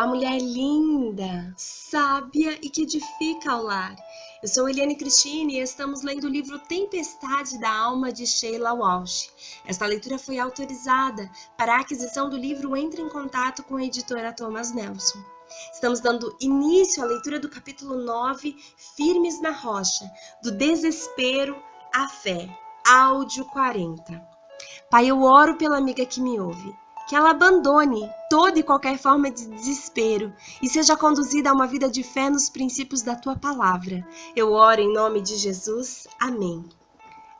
Olá, mulher linda, sábia e que edifica ao lar. Eu sou Eliane Cristine e estamos lendo o livro Tempestade da Alma de Sheila Walsh. Esta leitura foi autorizada. Para a aquisição do livro, entre em contato com a editora Thomas Nelson. Estamos dando início à leitura do capítulo 9, Firmes na Rocha, do desespero à fé, áudio 40. Pai, eu oro pela amiga que me ouve, que ela abandone toda e qualquer forma de desespero e seja conduzida a uma vida de fé nos princípios da Tua Palavra. Eu oro em nome de Jesus. Amém.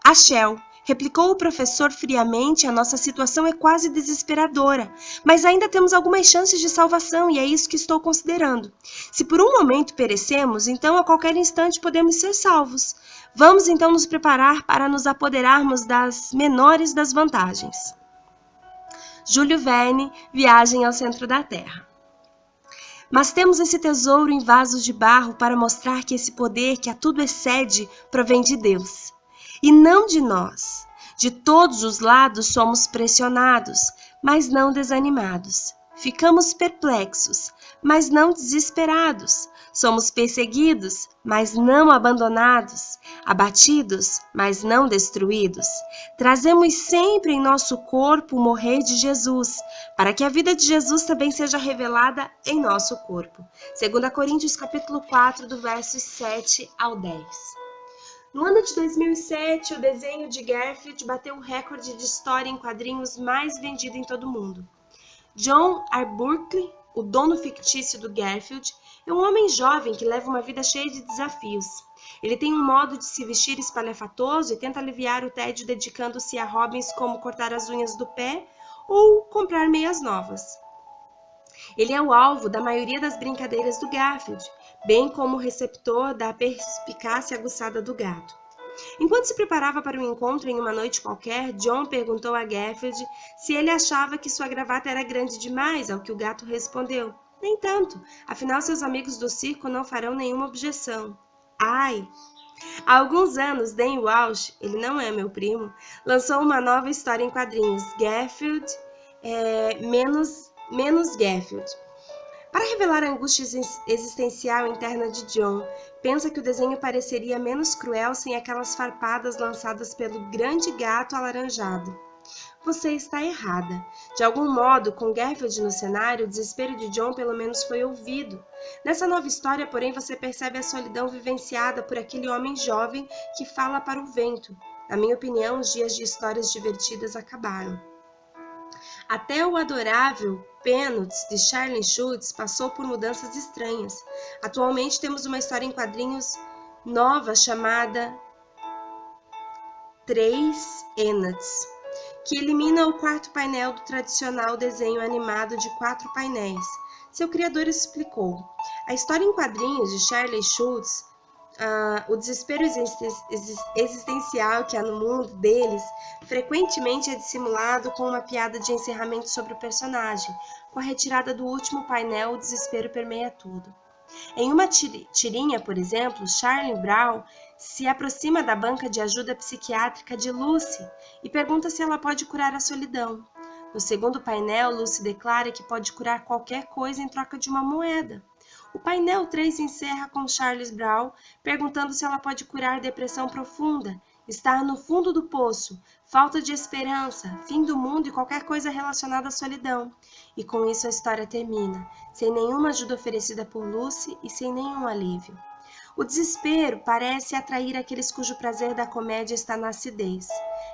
Axel, replicou o professor friamente, a nossa situação é quase desesperadora, mas ainda temos algumas chances de salvação e é isso que estou considerando. Se por um momento perecemos, então a qualquer instante podemos ser salvos. Vamos então nos preparar para nos apoderarmos das menores das vantagens. Júlio Verne, Viagem ao Centro da Terra. Mas temos esse tesouro em vasos de barro para mostrar que esse poder que a tudo excede provém de Deus. E não de nós. De todos os lados somos pressionados, mas não desanimados. Ficamos perplexos, mas não desesperados. Somos perseguidos, mas não abandonados. Abatidos, mas não destruídos. Trazemos sempre em nosso corpo o morrer de Jesus, para que a vida de Jesus também seja revelada em nosso corpo. 2 Coríntios capítulo 4, do versos 7 ao 10. No ano de 2007, o desenho de Garfield bateu o recorde de história em quadrinhos mais vendido em todo o mundo. John Arbuckle, o dono fictício do Garfield, é um homem jovem que leva uma vida cheia de desafios. Ele tem um modo de se vestir espalhafatoso e tenta aliviar o tédio dedicando-se a hobbies como cortar as unhas do pé ou comprar meias novas. Ele é o alvo da maioria das brincadeiras do Garfield, bem como o receptor da perspicácia aguçada do gato. Enquanto se preparava para um encontro em uma noite qualquer, John perguntou a Garfield se ele achava que sua gravata era grande demais, ao que o gato respondeu: nem tanto, afinal seus amigos do circo não farão nenhuma objeção. Ai! Há alguns anos, Dan Walsh, ele não é meu primo, lançou uma nova história em quadrinhos, Garfield menos Garfield. Para revelar a angústia existencial interna de John, pensa que o desenho pareceria menos cruel sem aquelas farpadas lançadas pelo grande gato alaranjado. Você está errada. De algum modo, com Garfield no cenário, o desespero de John pelo menos foi ouvido. Nessa nova história, porém, você percebe a solidão vivenciada por aquele homem jovem que fala para o vento. Na minha opinião, os dias de histórias divertidas acabaram. Até o adorável Peanuts de Charlie Schulz passou por mudanças estranhas. Atualmente temos uma história em quadrinhos nova chamada 3 Peanuts, que elimina o quarto painel do tradicional desenho animado de 4 painéis. Seu criador explicou: a história em quadrinhos de Charlie Schulz, o desespero existencial que há no mundo deles, frequentemente é dissimulado com uma piada de encerramento sobre o personagem. Com a retirada do último painel, o desespero permeia tudo. Em uma tirinha, por exemplo, Charlie Brown se aproxima da banca de ajuda psiquiátrica de Lucy e pergunta se ela pode curar a solidão. No segundo painel, Lucy declara que pode curar qualquer coisa em troca de uma moeda. O painel 3 encerra com Charles Brown perguntando se ela pode curar depressão profunda, estar no fundo do poço, falta de esperança, fim do mundo e qualquer coisa relacionada à solidão. E com isso a história termina, sem nenhuma ajuda oferecida por Lucy e sem nenhum alívio. O desespero parece atrair aqueles cujo prazer da comédia está na acidez.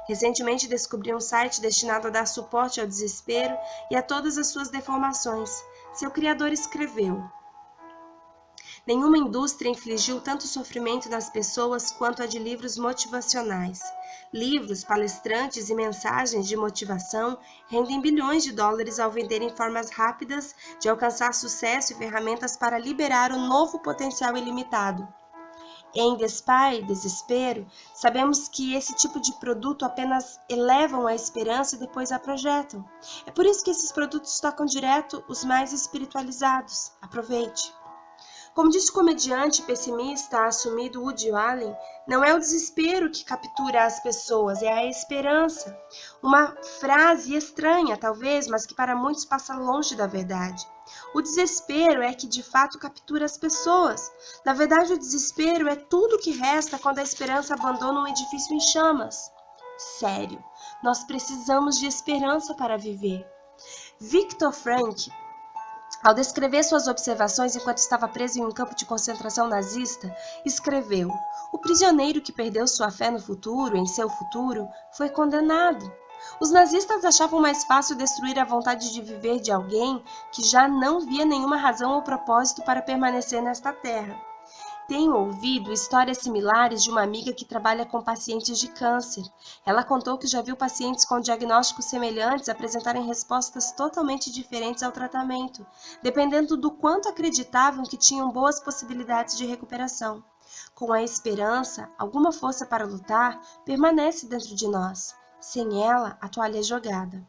Recentemente descobri um site destinado a dar suporte ao desespero e a todas as suas deformações. Seu criador escreveu: nenhuma indústria infligiu tanto sofrimento nas pessoas quanto a de livros motivacionais. Livros, palestrantes e mensagens de motivação rendem bilhões de dólares ao venderem formas rápidas de alcançar sucesso e ferramentas para liberar o novo potencial ilimitado. Em Desespero, sabemos que esse tipo de produto apenas elevam a esperança e depois a projetam. É por isso que esses produtos tocam direto os mais espiritualizados. Aproveite! Como disse o comediante pessimista assumido Woody Allen, não é o desespero que captura as pessoas, é a esperança. Uma frase estranha, talvez, mas que para muitos passa longe da verdade. O desespero é que de fato captura as pessoas. Na verdade, o desespero é tudo que resta quando a esperança abandona um edifício em chamas. Sério, nós precisamos de esperança para viver. Viktor Frankl, ao descrever suas observações enquanto estava preso em um campo de concentração nazista, escreveu: "O prisioneiro que perdeu sua fé no futuro, em seu futuro, foi condenado. Os nazistas achavam mais fácil destruir a vontade de viver de alguém que já não via nenhuma razão ou propósito para permanecer nesta terra." Tenho ouvido histórias similares de uma amiga que trabalha com pacientes de câncer. Ela contou que já viu pacientes com diagnósticos semelhantes apresentarem respostas totalmente diferentes ao tratamento, dependendo do quanto acreditavam que tinham boas possibilidades de recuperação. Com a esperança, alguma força para lutar permanece dentro de nós. Sem ela, a toalha é jogada.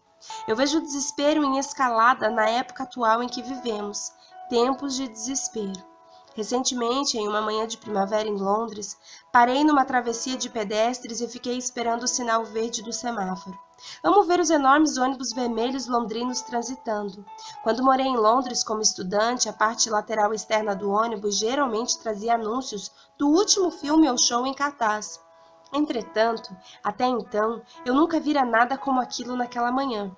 Eu vejo o desespero em escalada na época atual em que vivemos. Tempos de desespero. Recentemente, em uma manhã de primavera em Londres, parei numa travessia de pedestres e fiquei esperando o sinal verde do semáforo. Amo ver os enormes ônibus vermelhos londrinos transitando. Quando morei em Londres como estudante, a parte lateral externa do ônibus geralmente trazia anúncios do último filme ou show em cartaz. Entretanto, até então, eu nunca vira nada como aquilo naquela manhã.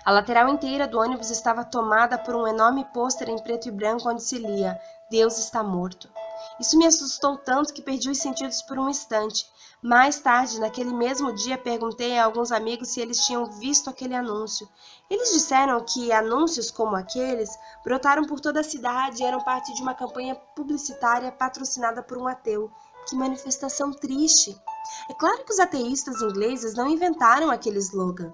A lateral inteira do ônibus estava tomada por um enorme pôster em preto e branco onde se lia: "Deus está morto." Isso me assustou tanto que perdi os sentidos por um instante. Mais tarde, naquele mesmo dia, perguntei a alguns amigos se eles tinham visto aquele anúncio. Eles disseram que anúncios como aqueles brotaram por toda a cidade e eram parte de uma campanha publicitária patrocinada por um ateu. Que manifestação triste! É claro que os ateístas ingleses não inventaram aquele slogan.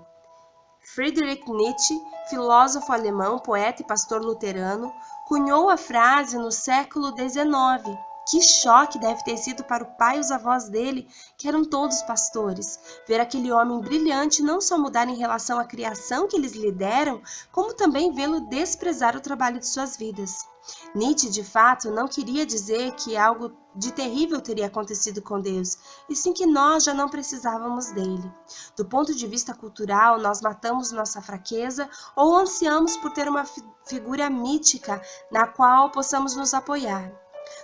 Friedrich Nietzsche, filósofo alemão, poeta e pastor luterano, cunhou a frase no século XIX. Que choque deve ter sido para o pai e os avós dele, que eram todos pastores, ver aquele homem brilhante não só mudar em relação à criação que eles lhe deram, como também vê-lo desprezar o trabalho de suas vidas. Nietzsche, de fato, não queria dizer que algo de terrível teria acontecido com Deus, e sim que nós já não precisávamos dele. Do ponto de vista cultural, nós matamos nossa fraqueza ou ansiamos por ter uma figura mítica na qual possamos nos apoiar.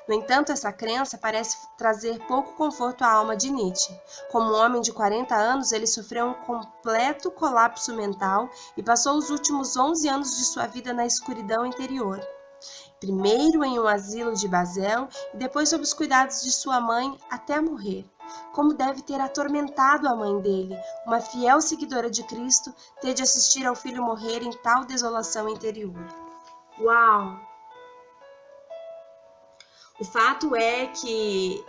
No entanto, essa crença parece trazer pouco conforto à alma de Nietzsche. Como um homem de 40 anos, ele sofreu um completo colapso mental e passou os últimos 11 anos de sua vida na escuridão interior. Primeiro em um asilo de Basel e depois sob os cuidados de sua mãe até morrer. Como deve ter atormentado a mãe dele, uma fiel seguidora de Cristo, ter de assistir ao filho morrer em tal desolação interior. Uau! O fato é que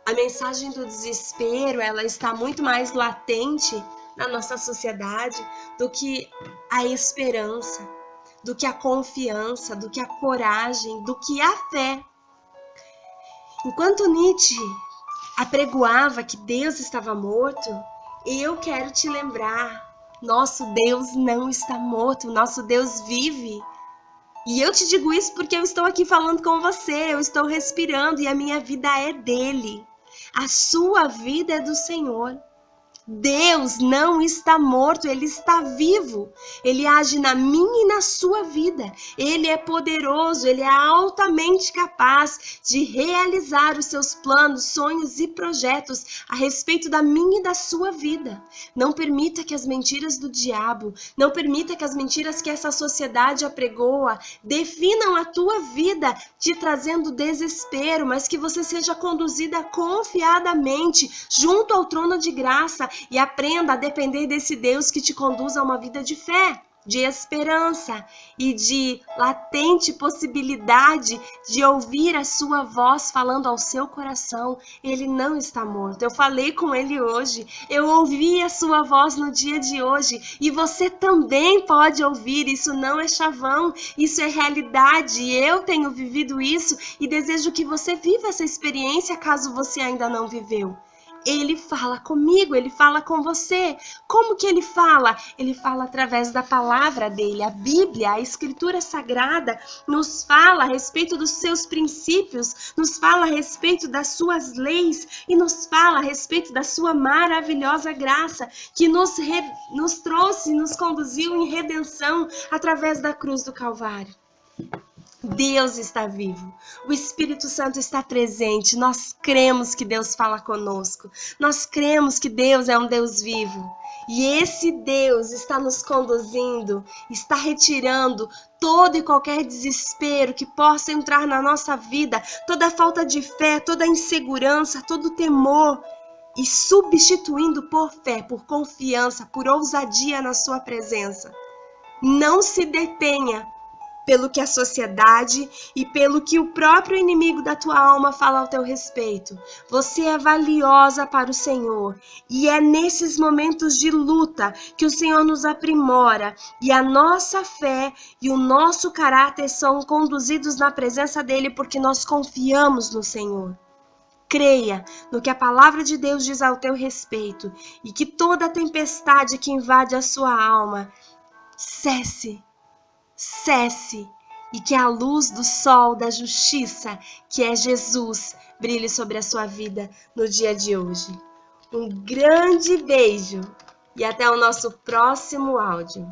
a mensagem do desespero, ela está muito mais latente na nossa sociedade do que a esperança, do que a confiança, do que a coragem, do que a fé. Enquanto Nietzsche apregoava que Deus estava morto, eu quero te lembrar, nosso Deus não está morto, nosso Deus vive. E eu te digo isso porque eu estou aqui falando com você, eu estou respirando e a minha vida é dele. A sua vida é do Senhor. Deus não está morto, Ele está vivo. Ele age na minha e na sua vida. Ele é poderoso, Ele é altamente capaz de realizar os seus planos, sonhos e projetos a respeito da minha e da sua vida. Não permita que as mentiras do diabo, não permita que as mentiras que essa sociedade apregoa definam a tua vida, te trazendo desespero, mas que você seja conduzida confiadamente junto ao trono de graça e aprenda a depender desse Deus que te conduz a uma vida de fé, de esperança e de latente possibilidade de ouvir a sua voz falando ao seu coração. Ele não está morto. Eu falei com ele hoje, eu ouvi a sua voz no dia de hoje e você também pode ouvir. Isso não é chavão, isso é realidade. Eu tenho vivido isso e desejo que você viva essa experiência caso você ainda não viveu. Ele fala comigo, ele fala com você. Como que ele fala? Ele fala através da palavra dele. A Bíblia, a Escritura Sagrada, nos fala a respeito dos seus princípios, nos fala a respeito das suas leis e nos fala a respeito da sua maravilhosa graça que nos trouxe, nos conduziu em redenção através da cruz do Calvário. Deus está vivo, o Espírito Santo está presente, nós cremos que Deus fala conosco, nós cremos que Deus é um Deus vivo. E esse Deus está nos conduzindo, está retirando todo e qualquer desespero que possa entrar na nossa vida, toda falta de fé, toda insegurança, todo temor, e substituindo por fé, por confiança, por ousadia na sua presença. Não se detenha pelo que a sociedade e pelo que o próprio inimigo da tua alma fala ao teu respeito. Você é valiosa para o Senhor e é nesses momentos de luta que o Senhor nos aprimora e a nossa fé e o nosso caráter são conduzidos na presença dele porque nós confiamos no Senhor. Creia no que a palavra de Deus diz ao teu respeito e que toda tempestade que invade a sua alma cesse e que a luz do sol da justiça, que é Jesus, brilhe sobre a sua vida no dia de hoje. Um grande beijo e até o nosso próximo áudio.